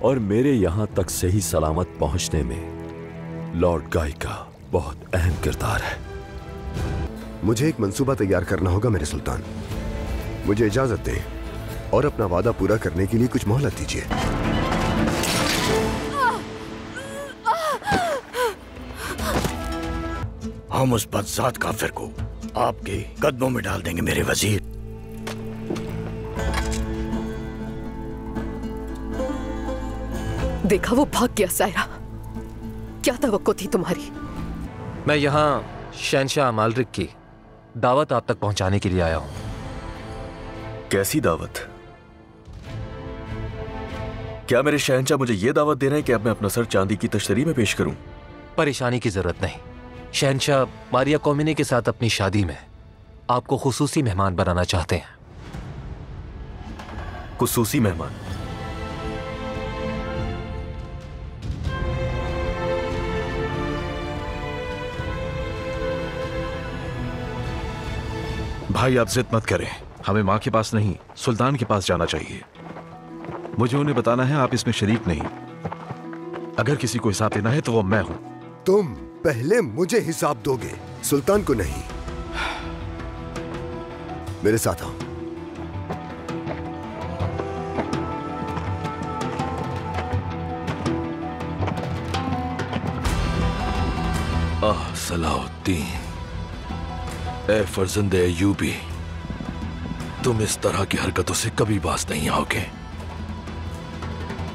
और मेरे यहां तक सही सलामत पहुंचने में लॉर्ड गाय का बहुत अहम किरदार है। मुझे एक मंसूबा तैयार करना होगा मेरे सुल्तान। मुझे इजाजत दें और अपना वादा पूरा करने के लिए कुछ मोहलत दीजिए। हम उस बदज़ात काफिर को आपके कदमों में डाल देंगे मेरे वजीर। देखा, वो भाग गया। सायरा, क्या तवक्को थी तुम्हारी? मैं यहाँ शहंशाह मालरिक की दावत आप तक पहुंचाने के लिए आया हूं। कैसी दावत? क्या मेरे शहंशाह मुझे यह दावत दे रहे हैं कि अब मैं अपना सर चांदी की तश्तरी में पेश करूं? परेशानी की जरूरत नहीं। शहंशाह मारिया कोमिनी के साथ अपनी शादी में आपको खुसूसी मेहमान बनाना चाहते हैं। खुसूसी मेहमान? भाई आप जिद मत करें, हमें माँ के पास नहीं सुल्तान के पास जाना चाहिए। मुझे उन्हें बताना है आप इसमें शरीक नहीं। अगर किसी को हिसाब देना है तो वो मैं हूं। तुम पहले मुझे हिसाब दोगे, सुल्तान को नहीं। मेरे साथ आओ। सलाहुद्दीन, ए फर्जंदे अय्यूबी, तुम इस तरह की हरकतों से कभी बाज नहीं आओगे।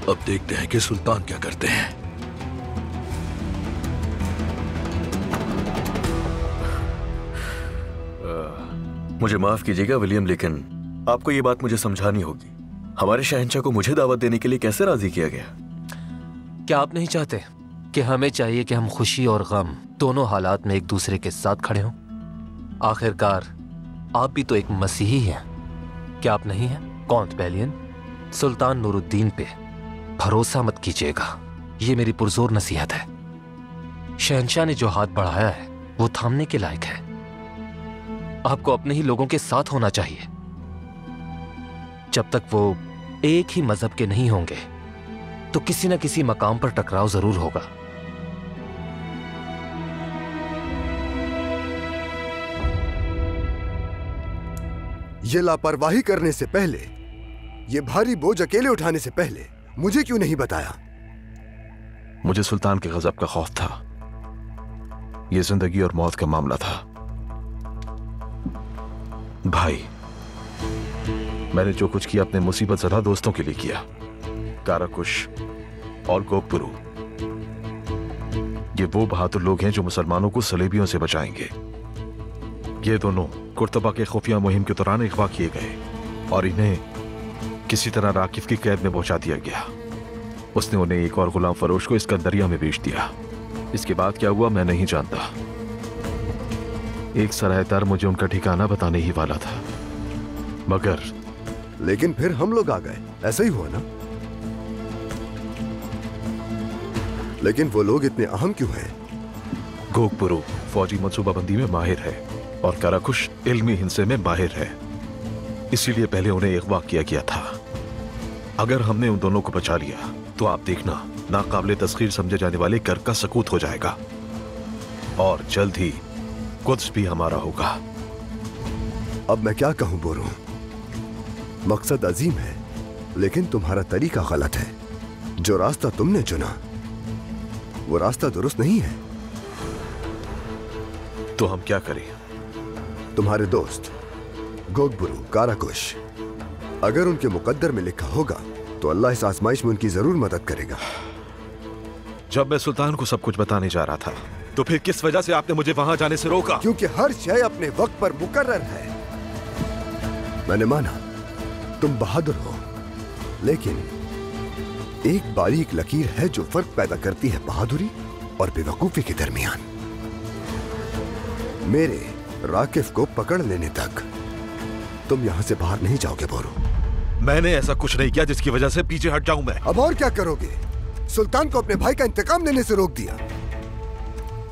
अब देखते हैं कि सुल्तान क्या करते हैं। मुझे माफ कीजिएगा विलियम, लेकिन आपको ये बात मुझे समझानी होगी। हमारे शहंशाह को मुझे दावत देने के लिए कैसे राजी किया गया? क्या आप नहीं चाहते कि हमें चाहिए कि हम खुशी और गम दोनों हालात में एक दूसरे के साथ खड़े हों? आखिरकार आप भी तो एक मसीही हैं, क्या आप नहीं हैं? कौंत बैलियन, सुल्तान नूरुद्दीन पे भरोसा मत कीजिएगा, ये मेरी पुरजोर नसीहत है। शहंशाह ने जो हाथ बढ़ाया है वो थामने के लायक है। आपको अपने ही लोगों के साथ होना चाहिए। जब तक वो एक ही मजहब के नहीं होंगे तो किसी न किसी मकाम पर टकराव जरूर होगा। ये लापरवाही करने से पहले, ये भारी बोझ अकेले उठाने से पहले मुझे क्यों नहीं बताया? मुझे सुल्तान के गजब का खौफ था। ये जिंदगी और मौत का मामला था। भाई, मैंने जो कुछ किया अपने मुसीबत ज़दा दोस्तों के लिए किया। काराकुश और गोकपुरु, ये वो बहादुर लोग हैं जो मुसलमानों को सलेबियों से बचाएंगे। ये दोनों कुर्तबा के खुफिया मुहिम के दौरान अगवा किए गए और इन्हें किसी तरह राकिफ की कैद में पहुंचा दिया गया। उसने उन्हें एक और गुलाम फरोश को इस्कंदरिया में बेच दिया। इसके बाद क्या हुआ मैं नहीं जानता। एक सरायदार मुझे उनका ठिकाना बताने ही वाला था, मगर लेकिन फिर हम लोग आ गए, ऐसा ही हुआ ना? लेकिन वो लोग इतने अहम क्यों हैं? गोकपुरु फौजी मंसूबाबंदी में माहिर है और काराकुश इल्मी हिंसे में माहिर है, इसीलिए पहले उन्हें अगवा किया गया था। अगर हमने उन दोनों को बचा लिया तो आप देखना, नाकाबिले तस्खीर समझे जाने वाले कर का सकूत हो जाएगा और जल्द ही कुद्स भी हमारा होगा। अब मैं क्या कहूं बोरो, मकसद अजीम है लेकिन तुम्हारा तरीका गलत है। जो रास्ता तुमने चुना वो रास्ता दुरुस्त नहीं है। तो हम क्या करें? तुम्हारे दोस्त गोकपुरु, काराकुश, अगर उनके मुकद्दर में लिखा होगा तो अल्लाह इस आजमाइश में उनकी जरूर मदद करेगा। जब मैं सुल्तान को सब कुछ बताने जा रहा था तो फिर किस वजह से आपने मुझे वहां जाने से रोका? क्योंकि हर शय अपने वक्त पर मुकर्रर है। मैंने माना तुम बहादुर हो, लेकिन एक बारीक लकीर है जो फर्क पैदा करती है बहादुरी और बेवकूफी के दरमियान। मेरे राकिफ को पकड़ लेने तक तुम यहां से बाहर नहीं जाओगे बोरो। मैंने ऐसा कुछ नहीं किया जिसकी वजह से पीछे हट जाऊं मैं। अब और क्या करोगे? सुल्तान को अपने भाई का इंतकाम लेने से रोक दिया।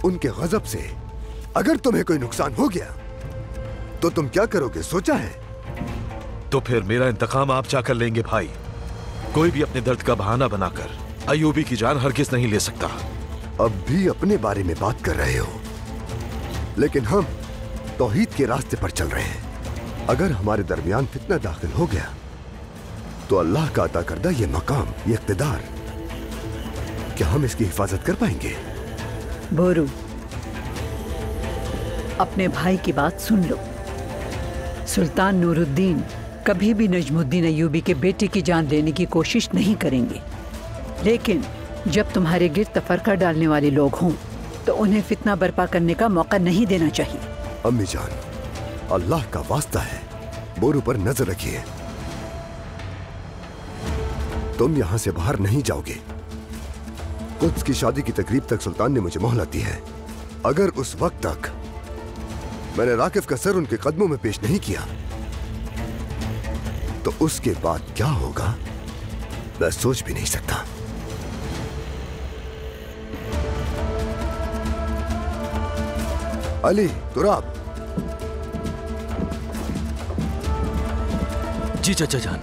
उनके गजब से अगर तुम्हें कोई नुकसान हो गया तो तुम क्या करोगे, सोचा है? तो फिर मेरा इंतकाम आप जाकर लेंगे भाई। कोई भी अपने दर्द का बहाना बनाकर अयूबी की जान हरगिज नहीं ले सकता। अब भी अपने बारे में बात कर रहे हो, लेकिन हम तौहीद के रास्ते पर चल रहे हैं। अगर हमारे दरमियान फितना दाखिल हो गया तो अल्लाह का अता करदा ये मकाम, ये इख्तिदार, क्या हम इसकी हिफाजत कर पाएंगे? बोरू, अपने भाई की बात सुन लो। सुल्तान नूरुद्दीन कभी भी नजमुद्दीन अयूबी के बेटे की जान लेने की कोशिश नहीं करेंगे, लेकिन जब तुम्हारे गिर्द तफरका डालने वाले लोग हों तो उन्हें फितना बर्पा करने का मौका नहीं देना चाहिए। अम्मी जान, अल्लाह का वास्ता है, बोरू पर नजर रखिए। तुम यहां से बाहर नहीं जाओगे। कुद्स की शादी की तकरीब तक सुल्तान ने मुझे मोहलत दी है। अगर उस वक्त तक मैंने राकिफ का सर उनके कदमों में पेश नहीं किया तो उसके बाद क्या होगा मैं सोच भी नहीं सकता। अली, तुराब। जी चाचा जान।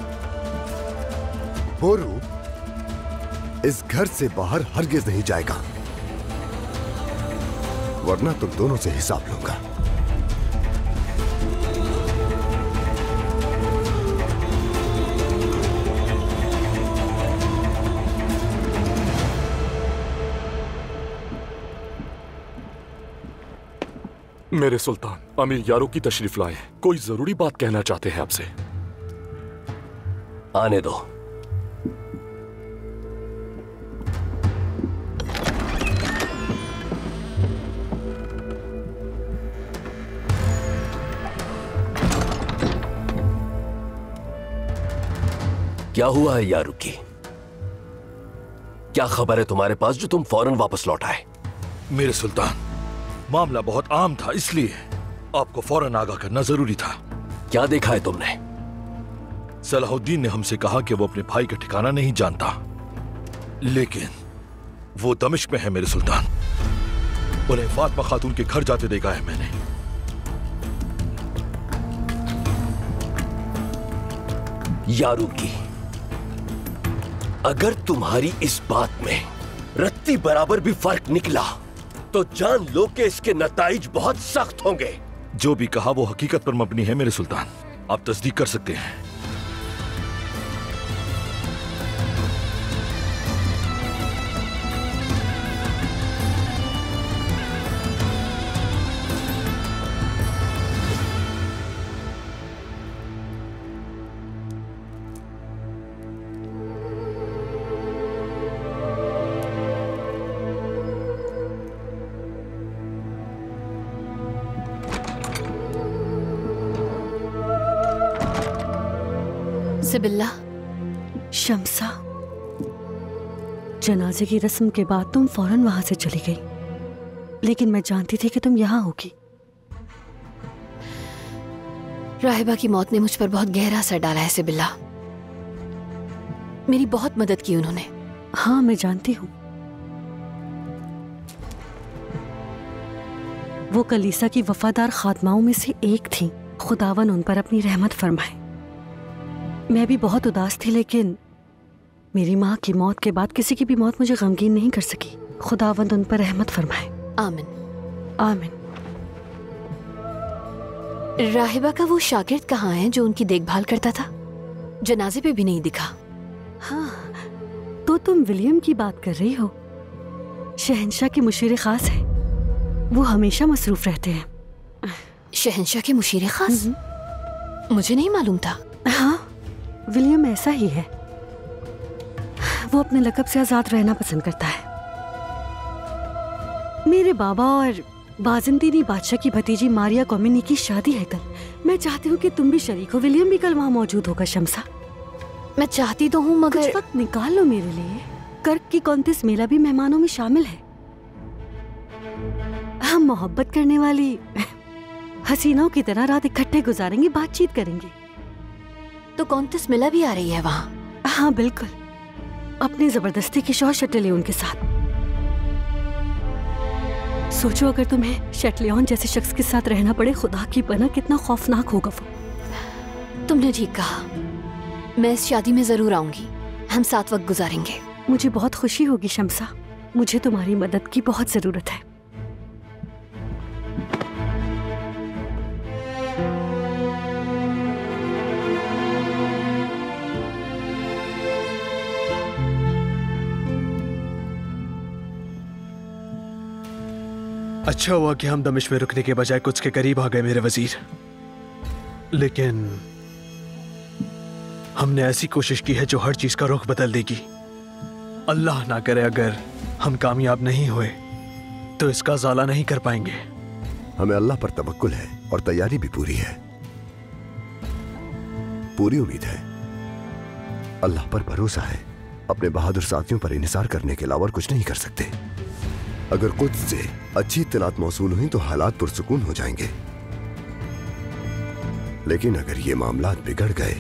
बोरू इस घर से बाहर हरगिज नहीं जाएगा, वरना तुम दोनों से हिसाब लूंगा। मेरे सुल्तान, अमीर यारों की तशरीफ लाए, कोई जरूरी बात कहना चाहते हैं आपसे। आने दो। क्या हुआ है यारू की? क्या खबर है तुम्हारे पास जो तुम फौरन वापस लौट आए? मेरे सुल्तान, मामला बहुत आम था, इसलिए आपको फौरन आगाह करना जरूरी था। क्या देखा है तुमने? सलाहुद्दीन ने हमसे कहा कि वो अपने भाई का ठिकाना नहीं जानता, लेकिन वो दमिश्क में है मेरे सुल्तान। उन्हें फातिमा खातून के घर जाते देखा है मैंने। यारू की, अगर तुम्हारी इस बात में रत्ती बराबर भी फर्क निकला तो जान लो कि इसके नताइज बहुत सख्त होंगे। जो भी कहा वो हकीकत पर मबनी है मेरे सुल्तान, आप तस्दीक कर सकते हैं। सिबिल्ला। शम्सा, जनाजे की रस्म के बाद तुम फौरन वहां से चली गई, लेकिन मैं जानती थी कि तुम यहाँ होगी। राहिबा की मौत ने मुझ पर बहुत गहरा असर डाला है सिबिल्ला। मेरी बहुत मदद की उन्होंने। हाँ, मैं जानती हूँ। वो कलीसा की वफादार खादमाओं में से एक थी। खुदावन उन पर अपनी रहमत फरमाए। मैं भी बहुत उदास थी, लेकिन मेरी माँ की मौत के बाद किसी की भी मौत मुझे गमगीन नहीं कर सकी। खुदावंद उन पर रहमत फरमाए। आमीन। आमीन। राहिबा का वो शागिर्द कहाँ है जो उनकी देखभाल करता था? जनाजे पे भी नहीं दिखा। हाँ, तो तुम विलियम की बात कर रही हो। शहंशाह के मुशीर खास है, वो हमेशा मसरूफ रहते हैं। शहंशाह के मुशीर खास? मुझे नहीं मालूम था। हाँ, विलियम ऐसा ही है। वो अपने लक़ब से आजाद रहना पसंद करता है। मेरे बाबा और बाज़ंतीनी बादशाह की भतीजी मारिया कॉमिनी की शादी है कल। मैं चाहती हूँ कि तुम भी शरीक हो। विलियम भी कल वहाँ मौजूद होगा। शम्सा, मैं चाहती तो हूँ, मगर कुछ वक्त निकाल लो मेरे लिए। कर्क की कॉन्टेस्ट मेला भी मेहमानों में शामिल है। हम मोहब्बत करने वाली हसीनाओं की तरह रात इकट्ठे गुजारेंगे, बातचीत करेंगे। तो कॉन्टेस्ट मेला भी आ रही है वहाँ? हाँ बिल्कुल, अपनी जबरदस्ती की शौर शटले उनके साथ। सोचो अगर तुम्हें शटलियन जैसे शख्स के साथ रहना पड़े, खुदा की पनाह कितना खौफनाक होगा वो। तुमने ठीक कहा, मैं इस शादी में जरूर आऊंगी। हम साथ वक्त गुजारेंगे। मुझे बहुत खुशी होगी शम्सा, मुझे तुम्हारी मदद की बहुत जरूरत है। अच्छा हुआ कि हम दमिश्क में रुकने के बजाय कुछ के करीब आ गए मेरे वजीर, लेकिन हमने ऐसी कोशिश की है जो हर चीज का रुख बदल देगी। अल्लाह ना करे अगर हम कामयाब नहीं हुए तो इसका ज़ाला नहीं कर पाएंगे। हमें अल्लाह पर तवक्कुल है और तैयारी भी पूरी है, पूरी उम्मीद है। अल्लाह पर भरोसा है। अपने बहादुर साथियों पर इन्हिसार करने के अलावा कुछ नहीं कर सकते। अगर कुछ से अच्छी इत्तलात मौसूल हुई तो हालात पुरसुकून हो जाएंगे, लेकिन अगर ये मामलात बिगड़ गए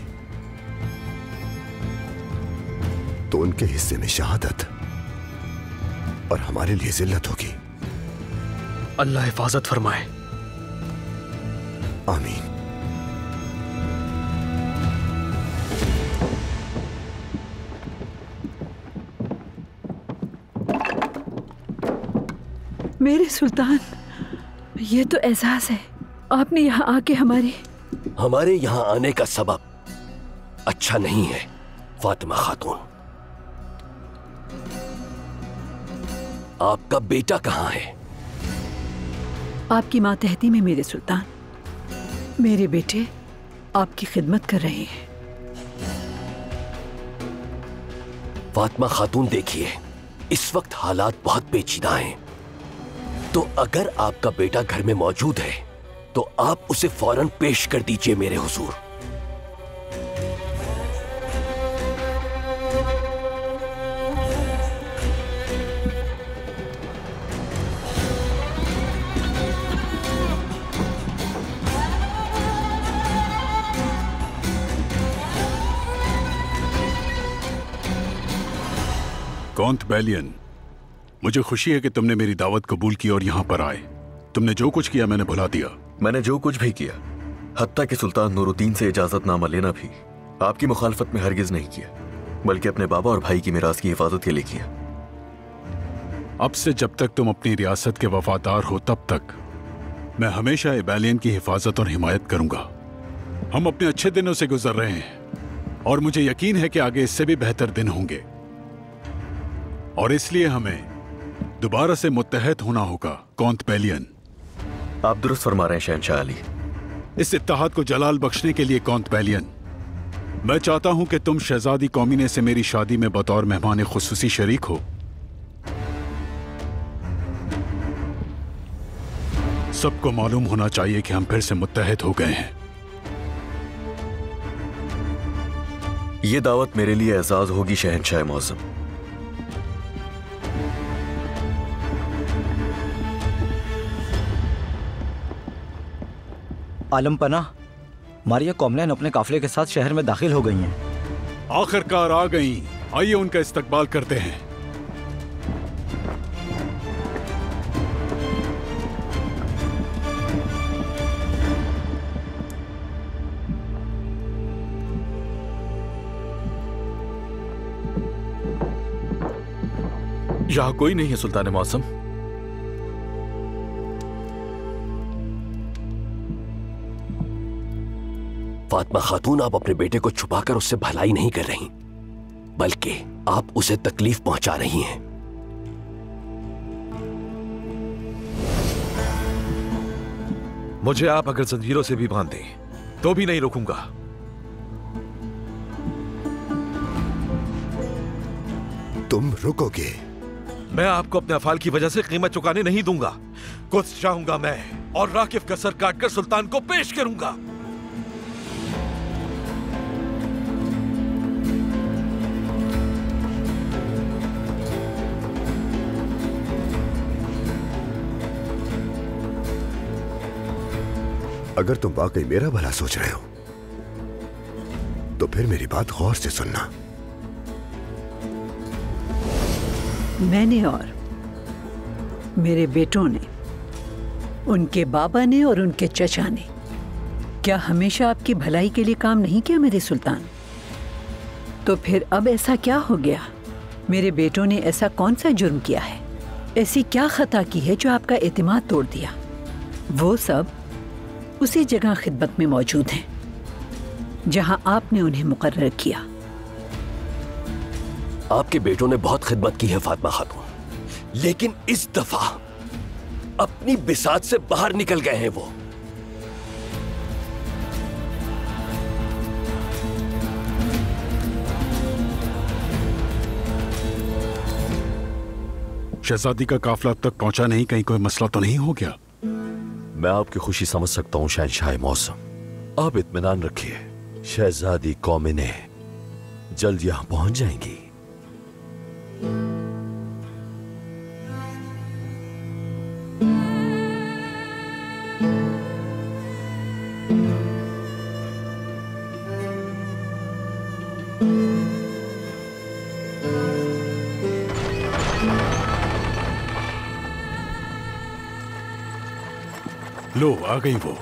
तो उनके हिस्से में शहादत और हमारे लिए जिल्लत होगी। अल्लाह हिफाजत फरमाए। आमीन। मेरे सुल्तान, ये तो एहसास है आपने यहाँ आके हमारे यहाँ आने का सबब अच्छा नहीं है फातिमा खातून। आपका बेटा कहाँ है? आपकी मातहती में मेरे सुल्तान। मेरे बेटे आपकी खिदमत कर रहे हैं। फातिमा खातून देखिए, इस वक्त हालात बहुत पेचीदा हैं, तो अगर आपका बेटा घर में मौजूद है तो आप उसे फौरन पेश कर दीजिए मेरे हुजूर। कॉन्टबेलियन, मुझे खुशी है कि तुमने मेरी दावत कबूल की और यहाँ पर आए। तुमने जो कुछ किया मैंने भुला दिया। मैंने जो कुछ भी किया, हत्ता कि सुल्तान नूरुद्दीन से इजाजतनामा लेना भी आपकी मुखालफत में हरगिज नहीं किया, बल्कि अपने बाबा और भाई की मिरास की हिफाजत के लिए किया। अब से जब तक तुम अपनी रियासत के वफादार हो तब तक मैं हमेशा एबेलियन की हिफाजत और हिमायत करूंगा। हम अपने अच्छे दिनों से गुजर रहे हैं और मुझे यकीन है कि आगे इससे भी बेहतर दिन होंगे, और इसलिए हमें दोबारा से मुत्तहद होना होगा। कॉन्टबेलियन, आप दुरुस्त फरमा रहे हैं शहंशाह अली। इस इत्तेहाद को जलाल बख्शने के लिए कॉन्टबेलियन, मैं चाहता हूं कि तुम शहजादी कौमीने से मेरी शादी में बतौर मेहमान खुसूसी शरीक हो। सबको मालूम होना चाहिए कि हम फिर से मुत्तहद हो गए हैं। यह दावत मेरे लिए एजाज होगी शहंशाह मौज़म। आलमपना, मारिया कॉमलैन अपने काफिले के साथ शहर में दाखिल हो गई हैं। आखिरकार आ गई। आइए उनका इस्तकबाल करते हैं। यहाँ कोई नहीं है सुल्तान मौसम। फातिमा खातून, आप अपने बेटे को छुपाकर उससे भलाई नहीं कर रही, बल्कि आप उसे तकलीफ पहुंचा रही हैं। मुझे आप अगर जंजीरों से भी बांध दें तो भी नहीं रोकूंगा। तुम रुकोगे? मैं आपको अपने अफाल की वजह से कीमत चुकाने नहीं दूंगा। कुछ चाहूंगा मैं और राकिफ का सर काटकर सुल्तान को पेश करूंगा। अगर तुम वाकई मेरा भला सोच रहे हो तो फिर मेरी बात गौर से सुनना। मैंने और मेरे बेटों ने, उनके बाबा ने और उनके चचा ने क्या हमेशा आपकी भलाई के लिए काम नहीं किया मेरे सुल्तान? तो फिर अब ऐसा क्या हो गया? मेरे बेटों ने ऐसा कौन सा जुर्म किया है? ऐसी क्या खता की है जो आपका एतमाद तोड़ दिया? वो सब उसी जगह खिदमत में मौजूद हैं जहां आपने उन्हें मुकर्रर किया। आपके बेटों ने बहुत खिदमत की है फातिमा खातून, लेकिन इस दफा अपनी बिसात से बाहर निकल गए हैं वो। शहजादी का काफला अब तक पहुंचा नहीं, कहीं कोई मसला तो नहीं हो गया? मैं आपकी खुशी समझ सकता हूँ शहंशाह मौसम, आप इत्मीनान रखिए, शहजादी कौमिने जल्द यहां पहुंच जाएंगी। लो आ गई वो।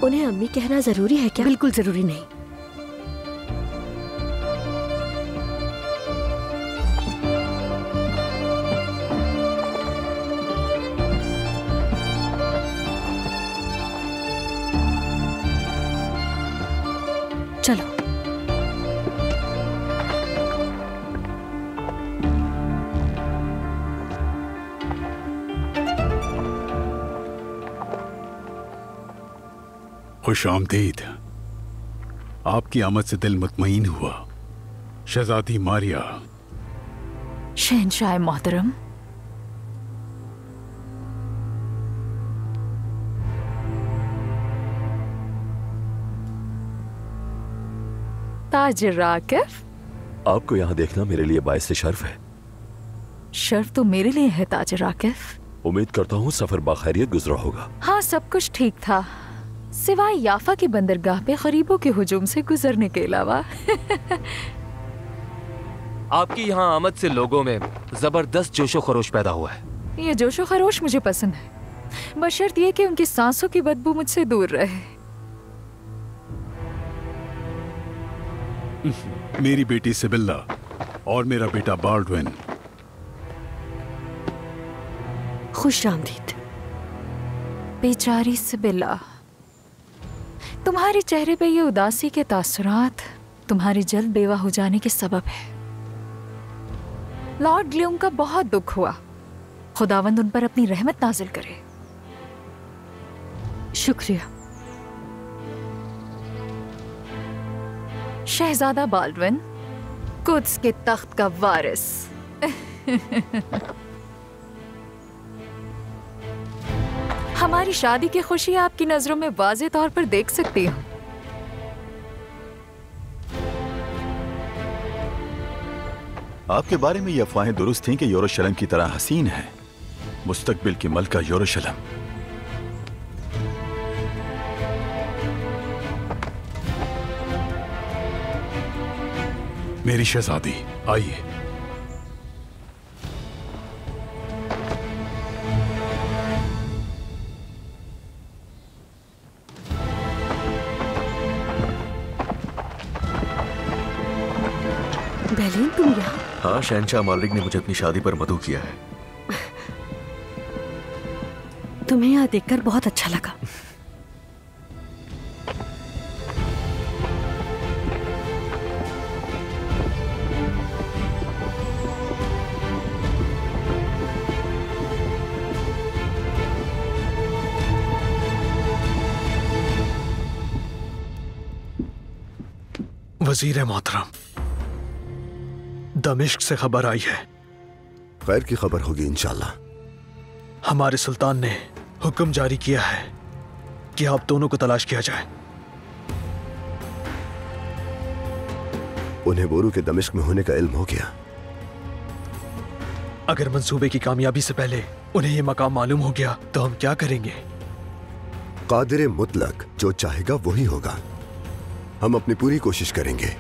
उन्हें अम्मी कहना जरूरी है क्या? बिल्कुल जरूरी नहीं। चलो। खुश आमदीद। आपकी आमद से दिल मुतमईन हुआ। शहजादी मारिया। शहंशाह मोहतरम। ताज राकिफ, आपको यहाँ देखना मेरे लिए बाइस शर्फ है। शर्फ तो मेरे लिए है ताज राकिफ। उम्मीद करता हूँ सफर बाखैरियत गुजरा होगा। हाँ, सब कुछ ठीक था, सिवाय याफा की बंदरगाह पे गरीबों के हुजूम से गुजरने के अलावा। आपकी यहाँ आमद से लोगों में जबरदस्त जोशो खरोश पैदा हुआ है। ये जोशो खरोश मुझे पसंद है, बशर्त ये कि उनकी सांसों की बदबू मुझसे दूर रहे। मेरी बेटी सिबिल्ला और मेरा बेटा बाल्डविन। खुश आमदीद। बेचारी सिबिल्ला, तुम्हारे चेहरे पे ये उदासी के तासुरात तुम्हारी जल्द बेवा हो जाने के सबब है। लॉर्ड ग्ल्यूम का बहुत दुख हुआ, खुदावंद उन पर अपनी रहमत नाजिल करे। शुक्रिया। शहजादा बाल्डविन, कुद्स के तख्त का वारिस। हमारी शादी की खुशी आपकी नजरों में वाज़े तौर पर देख सकती हूँ। आपके बारे में ये अफवाहें दुरुस्त थीं कि यरूशलेम की तरह हसीन है, मुस्तकबिल की मलका यरूशलेम। मेरी शहजादी, आइए। बैलियन, तुम यहाँ? हाँ, शहंशाह मालिक ने मुझे अपनी शादी पर मदऊ किया है। तुम्हें यहाँ देखकर बहुत अच्छा लगा। वजीर मोहतरम, दमिश्क से खबर आई है खैर की खबर होगी इंशाल्लाह। हमारे सुल्तान ने हुक्म जारी किया है कि आप दोनों को तलाश किया जाए। उन्हें बोरू के दमिश्क में होने का इल्म हो गया। अगर मंसूबे की कामयाबी से पहले उन्हें यह मकाम मालूम हो गया तो हम क्या करेंगे? कादिर मुतलक जो चाहेगा वही होगा। हम अपनी पूरी कोशिश करेंगे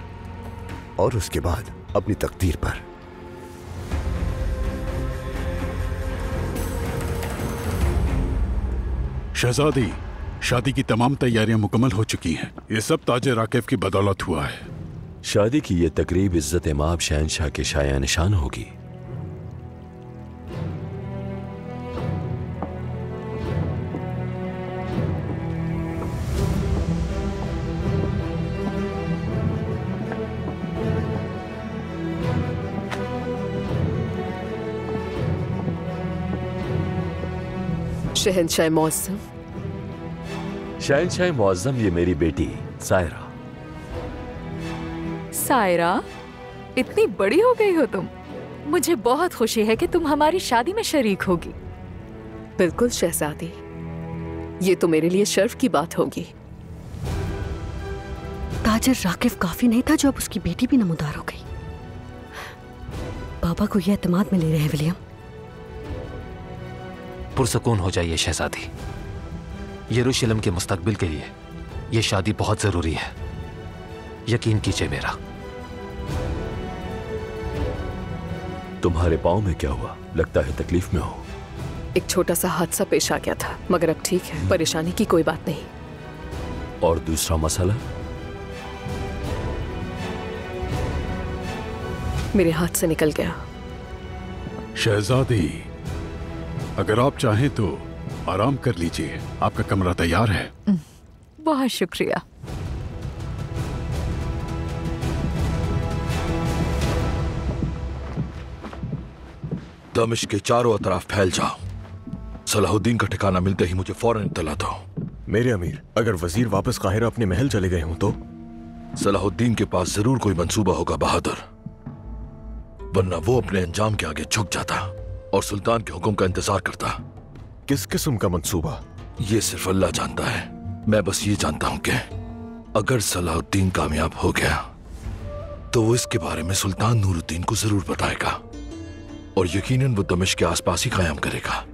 और उसके बाद अपनी तकदीर पर। शहजादी, शादी की तमाम तैयारियां मुकम्मल हो चुकी हैं। ये सब ताजे राकिब की बदौलत हुआ है। शादी की ये तकरीब इज्जत माब शहनशाह के शाया निशान होगी। शहनशाह मौसम। शहनशाह मुअज्जम, ये मेरी बेटी सायरा। सायरा, इतनी बड़ी हो गई हो तुम। मुझे बहुत खुशी है कि तुम हमारी शादी में शरीक होगी। बिल्कुल शहजादी, ये तो मेरे लिए शर्फ की बात होगी। ताजर राकिब काफी नहीं था जो अब उसकी बेटी भी नमूदार हो गई। बाबा को यह एतमाद में ले रहे हैं विलियम। पुरसकून हो जाइए शहजादी। यरूशलेम के मुस्तकबिल के लिए यह शादी बहुत जरूरी है, यकीन कीजिए मेरा। तुम्हारे पाँव में क्या हुआ? लगता है तकलीफ में हो। एक छोटा सा हादसा पेश आ गया था, मगर अब ठीक है, परेशानी की कोई बात नहीं। और दूसरा मसला? मेरे हाथ से निकल गया। शहजादी, अगर आप चाहें तो आराम कर लीजिए, आपका कमरा तैयार है। बहुत शुक्रिया। दमिश्क के चारों तरफ फैल जाओ। सलाहुद्दीन का ठिकाना मिलते ही मुझे फौरन इत्तला दो। मेरे अमीर, अगर वजीर वापस काहिरा अपने महल चले गए हों तो? सलाहुद्दीन के पास जरूर कोई मंसूबा होगा बहादुर, वरना वो अपने अंजाम के आगे झुक जाता और सुल्तान के हुक्म का इंतजार करता। किस किस्म का मंसूबा? ये सिर्फ अल्लाह जानता है। मैं बस ये जानता हूं कि अगर सलाहुद्दीन कामयाब हो गया तो वो इसके बारे में सुल्तान नूरुद्दीन को जरूर बताएगा और यकीनन वो दमिश्क के आसपास ही कायम करेगा।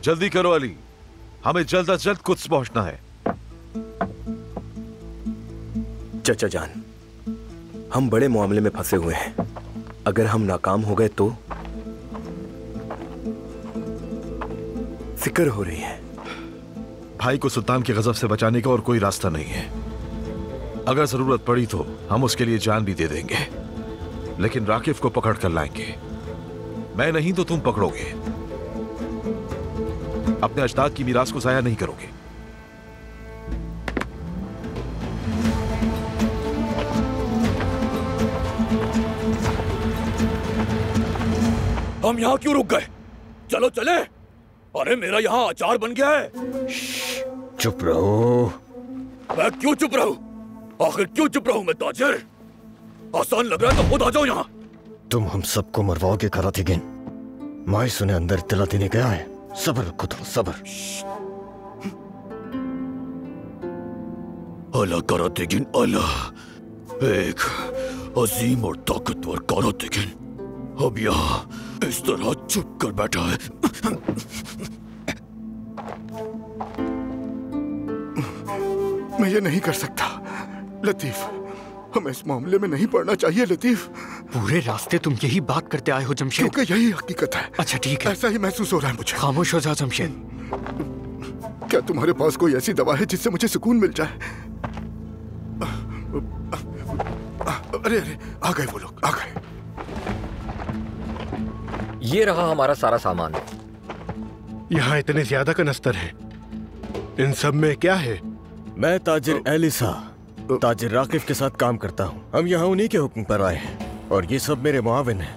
जल्दी करो अली, हमें जल्द अज जल्द कुछ पहुंचना है। चचा जान, हम बड़े मामले में फंसे हुए हैं। अगर हम नाकाम हो गए तो? फिक्र हो रही है। भाई को सुल्तान के गजब से बचाने का और कोई रास्ता नहीं है। अगर जरूरत पड़ी तो हम उसके लिए जान भी दे देंगे, लेकिन राकिब को पकड़ कर लाएंगे। मैं नहीं तो तुम पकड़ोगे। अपने अजदाद की मीरास को जाया नहीं करोगे। हम यहाँ क्यों रुक गए? चलो चले। अरे मेरा यहाँ अचार बन गया है। चुप रहो। मैं क्यों चुप रहूं? आखिर क्यों चुप रहूं मैं ताजिर? आसान लग रहा है तो खुद आ जाओ यहाँ। तुम हम सबको मरवाओगे करातीगिन। माइस उन्हें अंदर इत्तला देने गया है। सब्र रखो, थोड़ा सब्र। अल्लाह करातीगिन अल्लाह, एक अजीम और ताकतवर करातीगिन अब यहाँ इस तरह चुप कर बैठा है। मैं ये नहीं कर सकता लतीफ, हमें इस मामले में नहीं पड़ना चाहिए लतीफ। पूरे रास्ते तुम यही बात करते आए हो जमशेद। क्योंकि यही हकीकत है। अच्छा ठीक है, ऐसा ही महसूस हो रहा है मुझे। खामोश हो जा जमशेद। क्या तुम्हारे पास कोई ऐसी दवा है जिससे मुझे सुकून मिल जाए? अरे अरे, आ गए वो लोग, आ गए। ये रहा हमारा सारा सामान। यहाँ इतने ज्यादा कनस्तर हैं। इन सब में क्या है? मैं ताजिर एलिसा, ताजिर राकिब के साथ काम करता हूँ। हम यहाँ उन्हीं के हुक्म पर आए हैं और ये सब मेरे मुआविन हैं।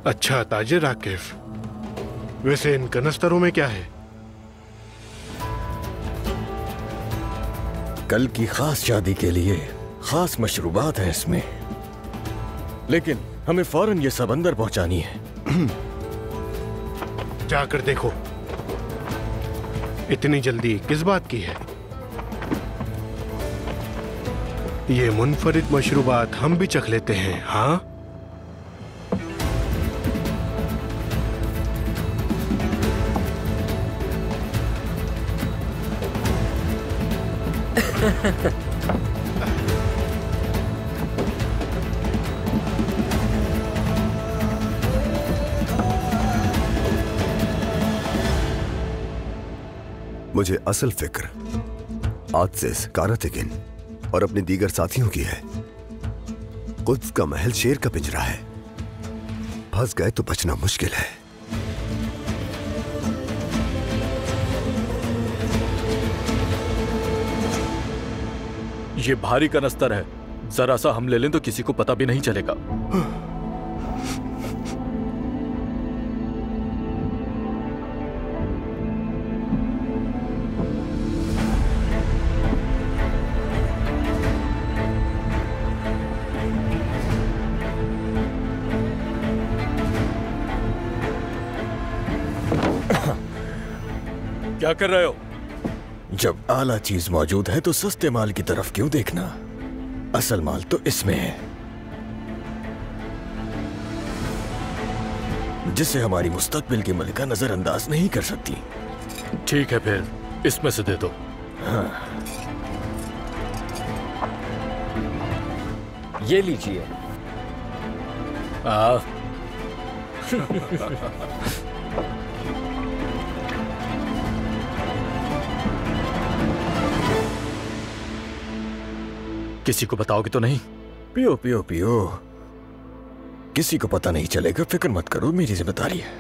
अच्छा ताजिर आकिफ, वैसे इन कनस्तरों में क्या है? कल की खास शादी के लिए खास मशरूबात है इसमें, लेकिन हमें फौरन ये सब अंदर पहुंचानी है। जाकर देखो, इतनी जल्दी किस बात की है? ये मुनफरिद मशरूबात हम भी चख लेते हैं। हाँ मुझे असल फिक्र आतिश, कारातिकिन और अपने दीगर साथियों की है। कुद्स का महल शेर का पिंजरा है, फंस गए तो बचना मुश्किल है। ये भारी कनस्तर है, जरा सा हम ले लें तो किसी को पता भी नहीं चलेगा। क्या कर रहे हो? जब आला चीज मौजूद है तो सस्ते माल की तरफ क्यों देखना? असल माल तो इसमें है, जिसे हमारी मुस्तकबिल की मलिका नजरअंदाज नहीं कर सकती। ठीक है, फिर इसमें से दे दो। हाँ। ये लीजिए। किसी को बताओगे तो नहीं? पियो पियो पियो, किसी को पता नहीं चलेगा, फिक्र मत करो, मेरी जिम्मेदारी है।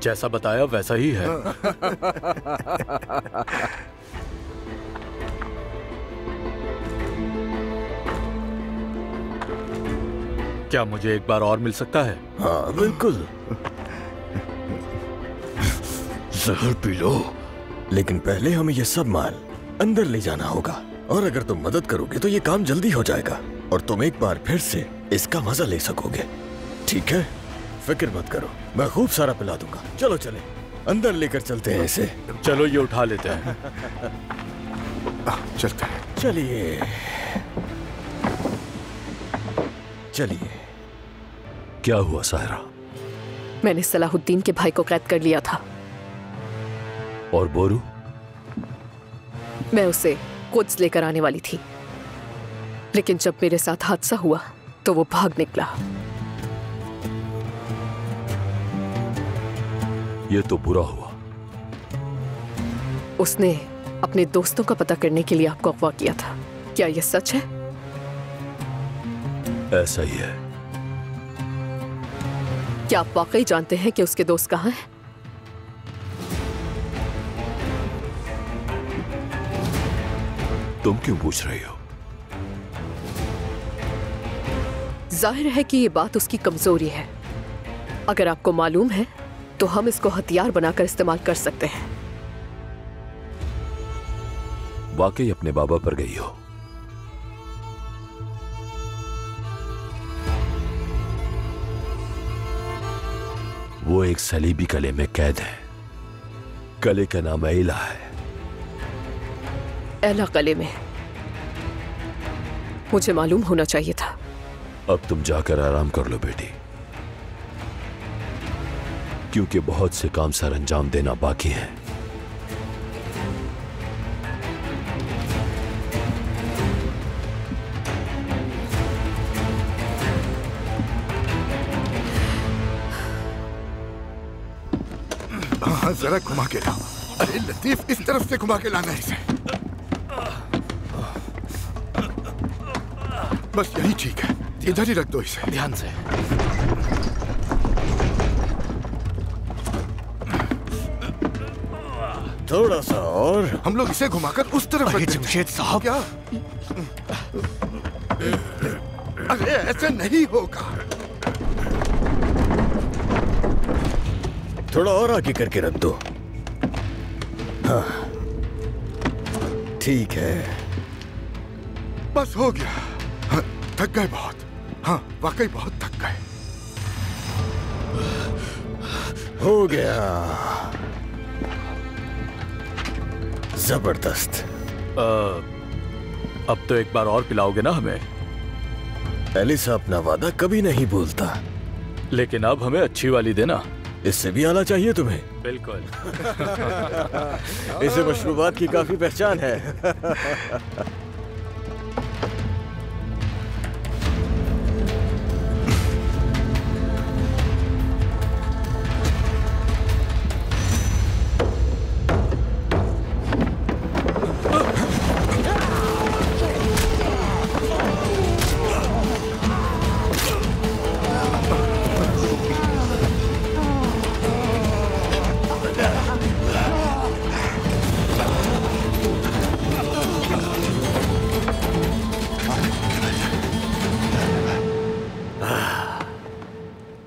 जैसा बताया वैसा ही है। क्या मुझे एक बार और मिल सकता है? हाँ बिल्कुल, जहर पी लो, लेकिन पहले हमें ये सब माल अंदर ले जाना होगा, और अगर तुम मदद करोगे तो ये काम जल्दी हो जाएगा और तुम एक बार फिर से इसका मजा ले सकोगे। ठीक है, फिक्र मत करो, मैं खूब सारा पिला दूंगा। चलो चले, अंदर लेकर चलते हैं इसे। चलो ये उठा लेते हैं। चलते हैं। चलिए चलिए। क्या हुआ सायरा? मैंने सलाहुद्दीन के भाई को कैद कर लिया था। और बोरू? मैं उसे कुद्स लेकर आने वाली थी, लेकिन जब मेरे साथ हादसा हुआ तो वो भाग निकला। ये तो बुरा हुआ। उसने अपने दोस्तों का पता करने के लिए आपको अगवा किया था। क्या यह सच है? ऐसा ही है। क्या आप वाकई जानते हैं कि उसके दोस्त कहाँ हैं? तुम क्यों पूछ रही हो? जाहिर है कि ये बात उसकी कमजोरी है। अगर आपको मालूम है तो हम इसको हथियार बनाकर इस्तेमाल कर सकते हैं। वाकई अपने बाबा पर गई हो? वो एक सलीबी कले में कैद है। कले का नाम एला है। एला कले में? मुझे मालूम होना चाहिए था। अब तुम जाकर आराम कर लो बेटी, क्योंकि बहुत से काम सर अंजाम देना बाकी है। हाँ, जरा घुमा के लाओ। अरे लतीफ, इस तरफ से घुमा के लाना है इसे। बस यही ठीक है, इधर ही रख दो इसे। ध्यान से। थोड़ा सा और। हम लोग इसे घुमाकर उस तरफ रख देते। जमशेद साहब, क्या? अरे ऐसे नहीं होगा। थोड़ा और आगे करके रख दो। हाँ, ठीक है। बस हो गया। हाँ, थक गए बहुत। हाँ, वाकई बहुत थक गए। हो गया। जबरदस्त। अब तो एक बार और पिलाओगे ना हमें? एलिसा अपना वादा कभी नहीं भूलता। लेकिन अब हमें अच्छी वाली देना। इससे भी आला चाहिए तुम्हें? बिल्कुल। इसे मशरूबात की काफी पहचान है।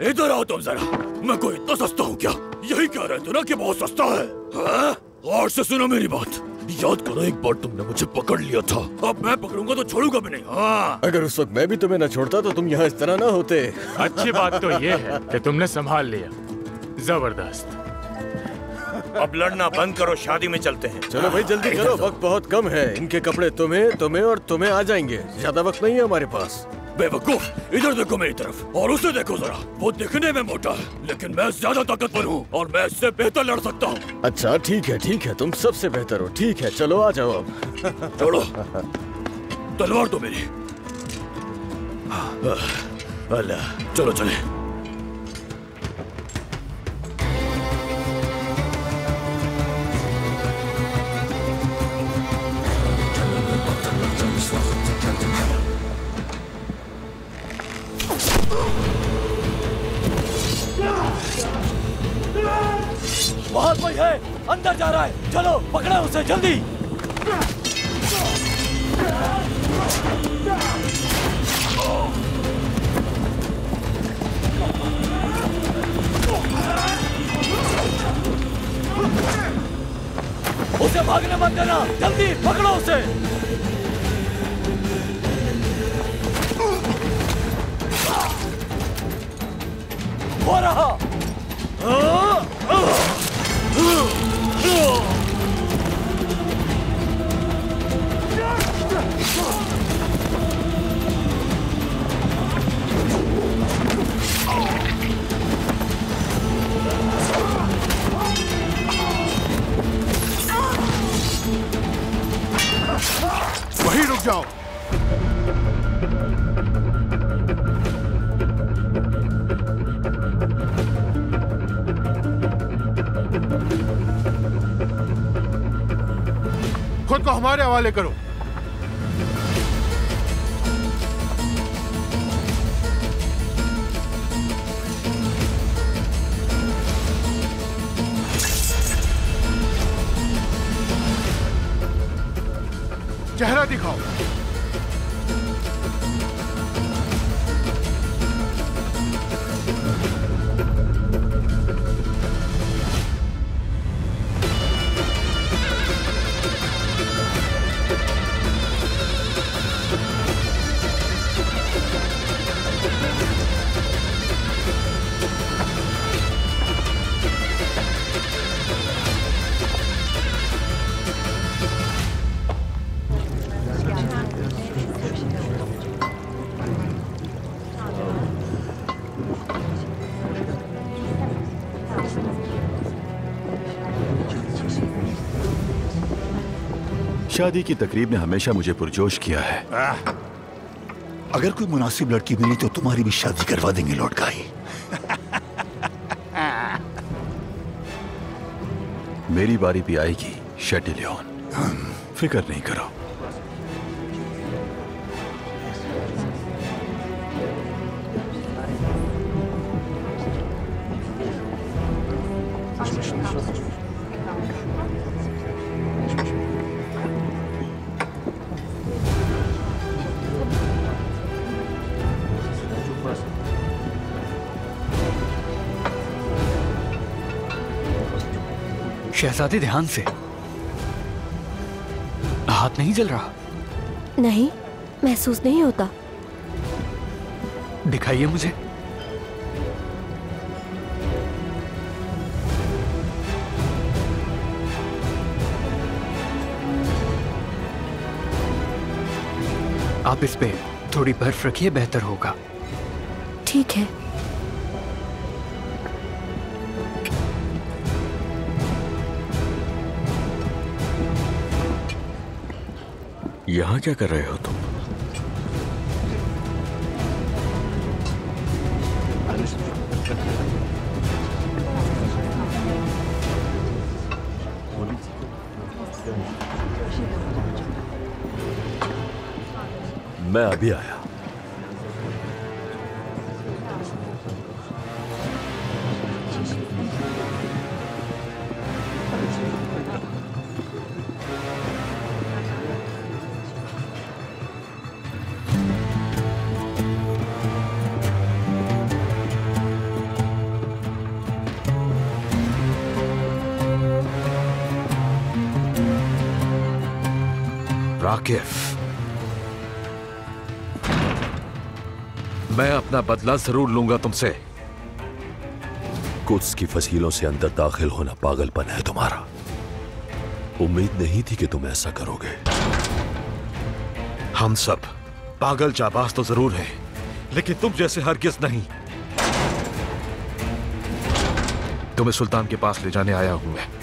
इधर आओ तुम जरा। मैं कोई इतना सस्ता हूँ क्या? यही कह रहे थे ना कि बहुत सस्ता है, हाँ? और से सुनो मेरी बात। याद करो एक बार तुमने मुझे पकड़ लिया था, अब मैं पकड़ूंगा तो छोड़ूंगा भी नहीं। हाँ। अगर उस वक्त मैं भी तुम्हें न छोड़ता तो तुम यहाँ इस तरह ना होते। अच्छी बात तो ये है कि तुमने संभाल लिया। जबरदस्त। अब लड़ना बंद करो, शादी में चलते हैं। चलो भाई जल्दी करो, वक्त बहुत कम है। इनके कपड़े तुम्हें और तुम्हें आ जाएंगे। ज्यादा वक्त नहीं है हमारे पास। बेवकूफ, इधर देखो मेरी तरफ और उसे देखो जरा। वो दिखने में मोटा है लेकिन मैं ज्यादा ताकतवर हूँ और मैं इससे बेहतर लड़ सकता हूँ। अच्छा ठीक है, तुम सबसे बेहतर हो। ठीक है, चलो आ जाओ अब। छोड़ो, तलवार दो मेरी। अल्लाह, चलो चले। वहाँ कोई है, अंदर जा रहा है। चलो पकड़ो उसे जल्दी। उसे भागने मत देना, जल्दी पकड़ो उसे। हो रहा। वहीं रुक जाओ। खुद को हमारे हवाले करो। चेहरा दिखाओ। शादी की तकरीब ने हमेशा मुझे पुरजोश किया है। अगर कोई मुनासिब लड़की मिली तो तुम्हारी भी शादी करवा देंगे लौट गाई। मेरी बारी भी आएगी शेटिलियन, फिक्र नहीं करो। शहजादी ध्यान से। हाथ नहीं जल रहा? नहीं, महसूस नहीं होता। दिखाइए मुझे। आप इस पे थोड़ी बर्फ रखिए, बेहतर होगा। ठीक है। यहां क्या कर रहे हो तुम? मैं अभी आया। राकिफ, मैं अपना बदला जरूर लूंगा तुमसे। कुछ की फसीलों से अंदर दाखिल होना पागलपन है तुम्हारा। उम्मीद नहीं थी कि तुम ऐसा करोगे। हम सब पागल जाबाज तो जरूर हैं, लेकिन तुम जैसे हरगिज नहीं। तुम्हें सुल्तान के पास ले जाने आया हूं मैं।